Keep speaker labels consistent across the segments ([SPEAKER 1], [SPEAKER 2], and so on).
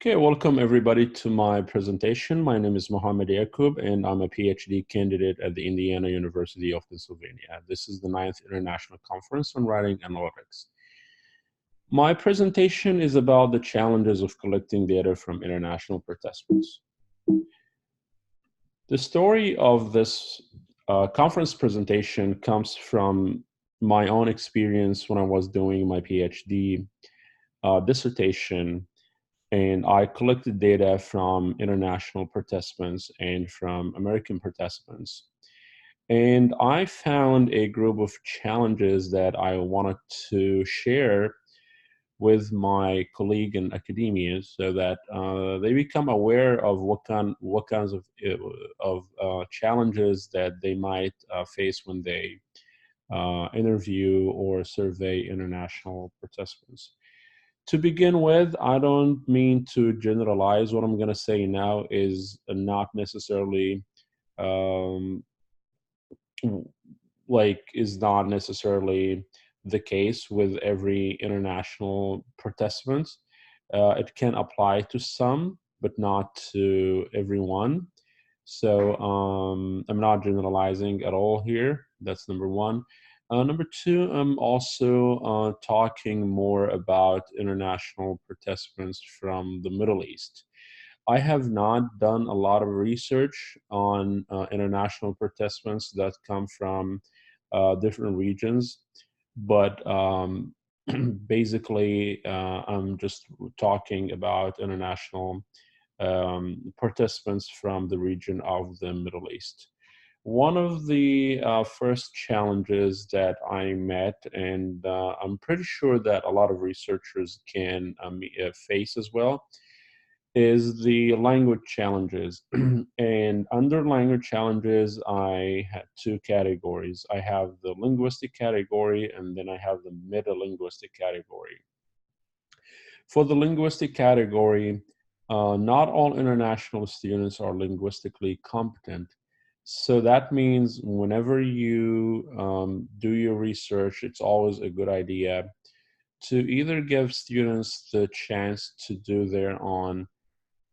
[SPEAKER 1] Okay, welcome everybody to my presentation. My name is Mohamed Yacoub, and I'm a PhD candidate at the Indiana University of Pennsylvania. This is the 9th International Conference on Writing Analytics. My presentation is about the challenges of collecting data from international participants. The story of this conference presentation comes from my own experience when I was doing my PhD dissertation. And I collected data from international participants and from American participants. And I found a group of challenges that I wanted to share with my colleague in academia so that they become aware of what kinds of challenges that they might face when they interview or survey international participants. To begin with, I don't mean to generalize. What I'm going to say now is not necessarily is not necessarily the case with every international participant. It can apply to some, but not to everyone. So I'm not generalizing at all here. That's number one. Number two, I'm also talking more about international participants from the Middle East. I have not done a lot of research on international participants that come from different regions, but basically I'm just talking about international participants from the region of the Middle East. One of the first challenges that I met, and I'm pretty sure that a lot of researchers can face as well, is the language challenges. And under language challenges, I had two categories. I have the linguistic category, and then I have the meta-linguistic category. For the linguistic category, not all international students are linguistically competent. So that means whenever you do your research, it's always a good idea to either give students the chance to do their own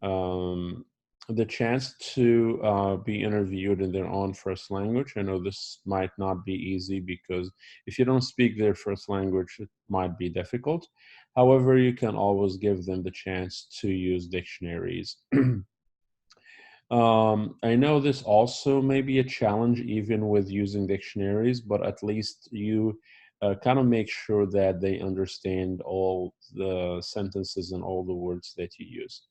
[SPEAKER 1] the chance to be interviewed in their own first language. I know this might not be easy because if you don't speak their first language, it might be difficult. However, you can always give them the chance to use dictionaries. I know this also may be a challenge even with using dictionaries, but at least you kind of make sure that they understand all the sentences and all the words that you use.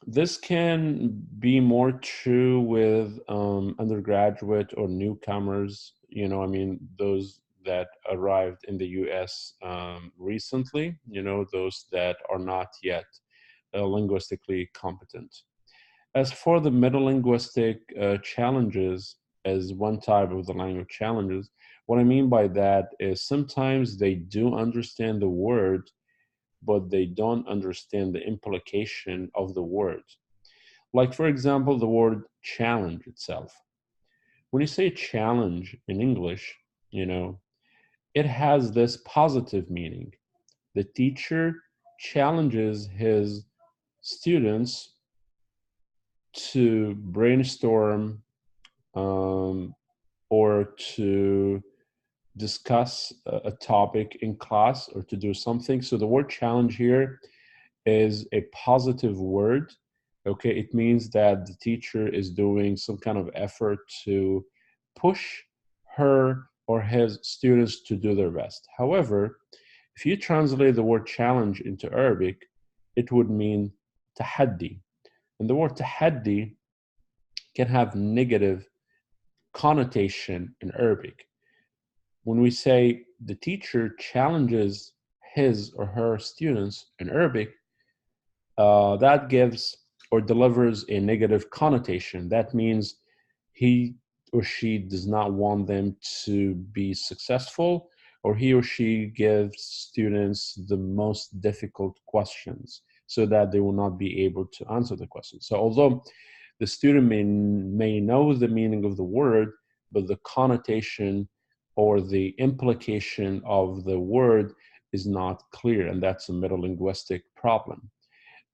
[SPEAKER 1] This can be more true with undergraduate or newcomers, I mean, those that arrived in the US recently, those that are not yet linguistically competent. As for the metalinguistic challenges, as one type of the language challenges, what I mean by that is sometimes they do understand the word, but they don't understand the implication of the word. Like, for example, the word challenge itself. When you say challenge in English, it has this positive meaning. The teacher challenges his students to brainstorm or to discuss a topic in class or to do something. So the word challenge here is a positive word. Okay, it means that the teacher is doing some kind of effort to push her or his students to do their best. However, if you translate the word challenge into Arabic, it would mean tahaddi. And the word tahaddi can have negative connotation in Arabic. When we say the teacher challenges his or her students in Arabic, that gives or delivers a negative connotation. That means he or she does not want them to be successful, or he or she gives students the most difficult questions so that they will not be able to answer the question. So although the student may know the meaning of the word, but the connotation or the implication of the word is not clear, and that's a meta-linguistic problem.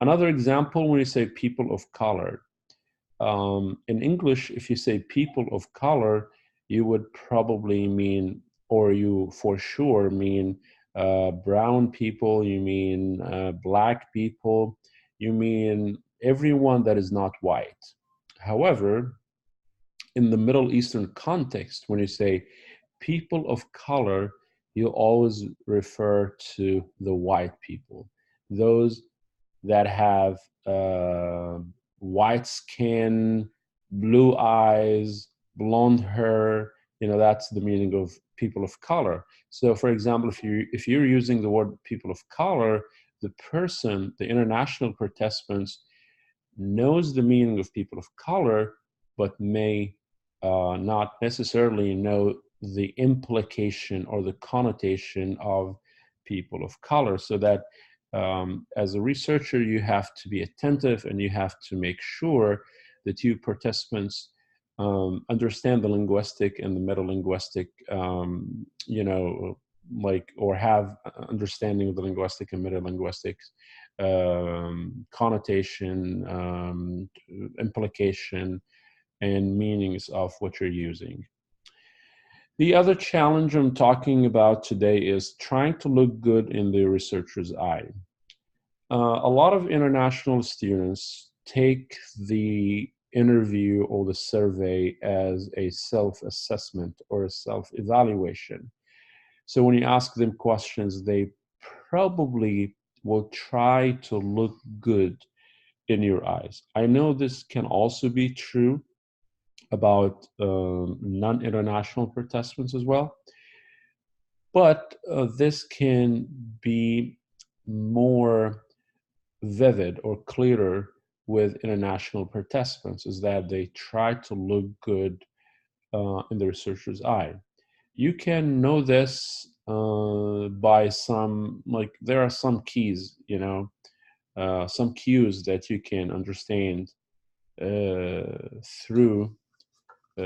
[SPEAKER 1] Another example, when you say people of color, in English, if you say people of color, you would probably mean, or you for sure mean brown people, you mean black people, you mean everyone that is not white. However, in the Middle Eastern context, when you say people of color, you always refer to the white people, those that have white skin, blue eyes, blonde hair. That's the meaning of people of color. So, for example, if you're using the word people of color, the international participants knows the meaning of people of color, but may not necessarily know the implication or the connotation of people of color. So that as a researcher, you have to be attentive and you have to make sure that you participants understand the linguistic and the meta-linguistic, or have understanding of the linguistic and meta-linguistics connotation, implication, and meanings of what you're using. The other challenge I'm talking about today is trying to look good in the researcher's eye. A lot of international students take the interview or the survey as a self-assessment or a self-evaluation. So when you ask them questions, they probably will try to look good in your eyes. I know this can also be true about non-international participants as well, but this can be more vivid or clearer with international participants, is that they try to look good in the researcher's eye. You can know this by there are some keys, some cues that you can understand through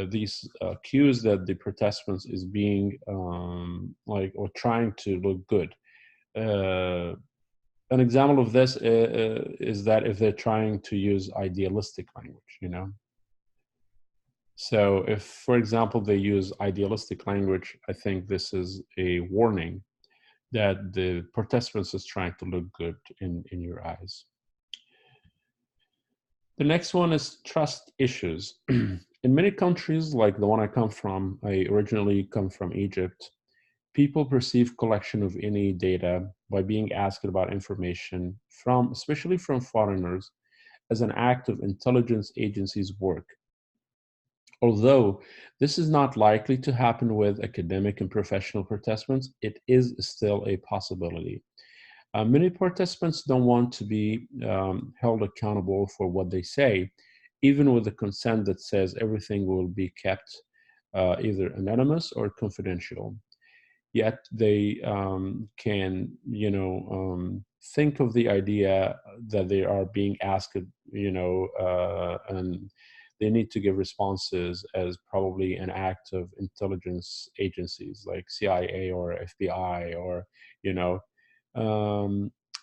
[SPEAKER 1] these cues that the participants is being or trying to look good. An example of this is that if they're trying to use idealistic language. So if, for example, they use idealistic language, I think this is a warning that the participants is trying to look good in your eyes. The next one is trust issues. In many countries, like the one I come from, I originally come from Egypt, people perceive collection of any data by being asked about information especially from foreigners, as an act of intelligence agencies' work. Although this is not likely to happen with academic and professional participants, it is still a possibility. Many participants don't want to be held accountable for what they say, even with the consent that says everything will be kept either anonymous or confidential. Yet they can, think of the idea that they are being asked, and they need to give responses as probably an act of intelligence agencies like CIA or FBI or,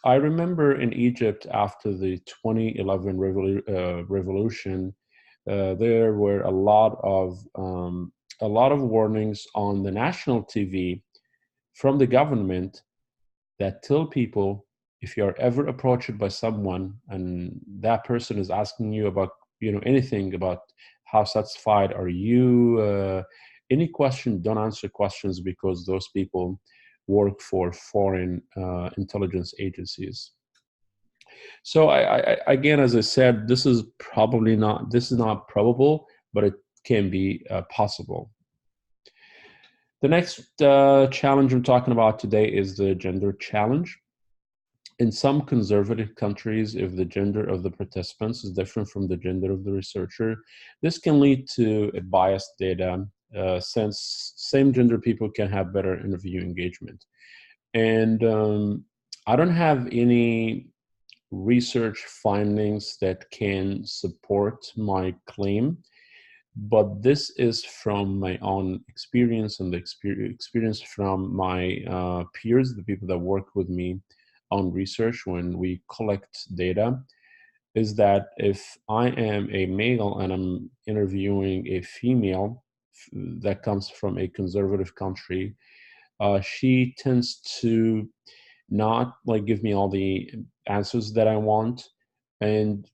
[SPEAKER 1] I remember in Egypt after the 2011 revolution, there were a lot of warnings on the national TV from the government that tell people, if you are ever approached by someone and that person is asking you about anything about how satisfied are you, any question, don't answer questions, because those people work for foreign intelligence agencies. So I again, as I said, this is not probable, but it can be possible. The next challenge I'm talking about today is the gender challenge. In some conservative countries, if the gender of the participants is different from the gender of the researcher, this can lead to a biased data, since same gender people can have better interview engagement. And I don't have any research findings that can support my claim. but this is from my own experience and the experience from my peers, the people that work with me on research when we collect data, is that if I am a male and I'm interviewing a female that comes from a conservative country, she tends to not like give me all the answers that I want, and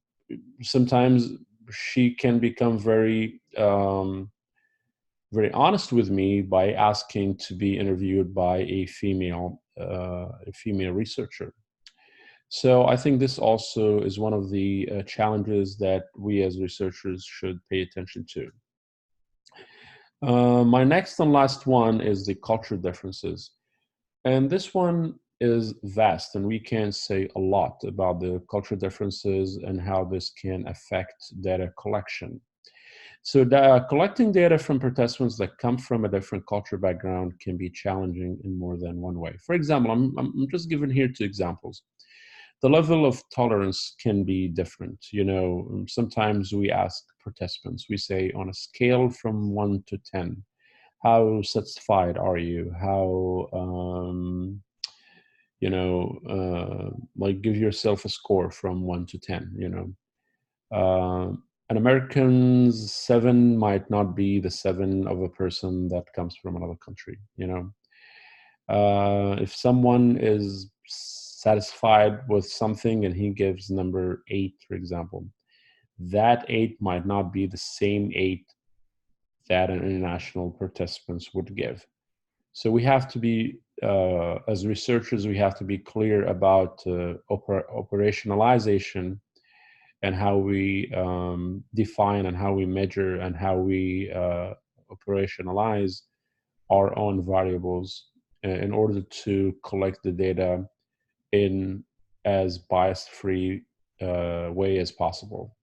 [SPEAKER 1] sometimes she can become very honest with me by asking to be interviewed by a female researcher. So I think this also is one of the challenges that we as researchers should pay attention to. My next and last one is the culture differences. And this one is vast, and we can say a lot about the cultural differences and how this can affect data collection. So collecting data from participants that come from a different culture background can be challenging in more than one way. For example, I'm just giving here two examples. The level of tolerance can be different. You know, sometimes we ask participants, we say on a scale from 1 to 10, how satisfied are you? How, like give yourself a score from 1 to 10, you know. An American's 7 might not be the 7 of a person that comes from another country, you know. If someone is satisfied with something and he gives number 8, for example, that 8 might not be the same 8 that an international participants would give. So we have to be, as researchers, we have to be clear about operationalization and how we define and how we measure and how we operationalize our own variables in order to collect the data in as bias-free way as possible.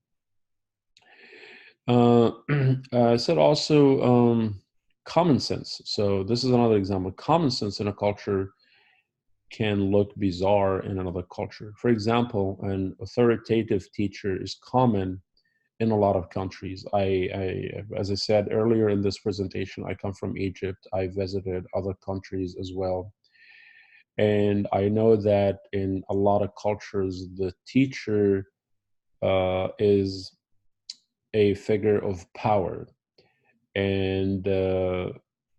[SPEAKER 1] I said also common sense. So this is another example. Common sense in a culture can look bizarre in another culture. For example, an authoritative teacher is common in a lot of countries. As I said earlier in this presentation, I come from Egypt. I visited other countries as well. And I know that in a lot of cultures, the teacher is a figure of power, and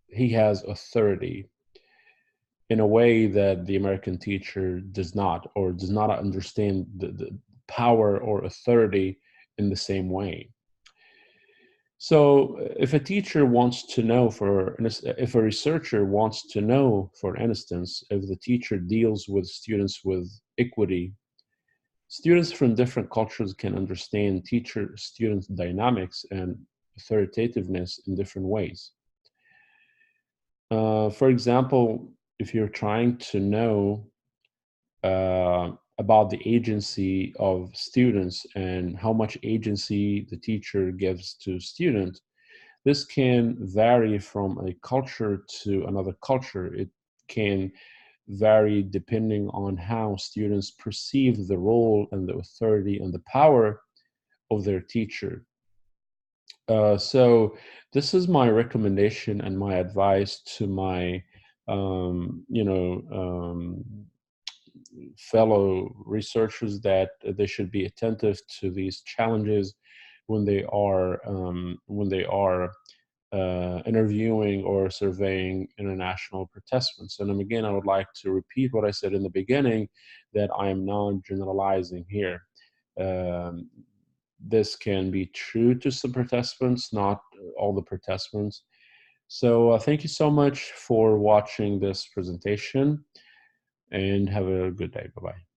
[SPEAKER 1] he has authority in a way that the American teacher does not, or does not understand the power or authority in the same way. So if a teacher wants to know, if a researcher wants to know, for instance, if the teacher deals with students with equity, students from different cultures can understand teacher-student dynamics and authoritativeness in different ways. For example, if you're trying to know about the agency of students and how much agency the teacher gives to students, this can vary from a culture to another culture. It can vary depending on how students perceive the role and the authority and the power of their teacher. So this is my recommendation and my advice to my, fellow researchers, that they should be attentive to these challenges when they are interviewing or surveying international participants. And again, I would like to repeat what I said in the beginning, that I am not generalizing here. This can be true to some participants, not all the participants. So thank you so much for watching this presentation, and have a good day. Bye-bye.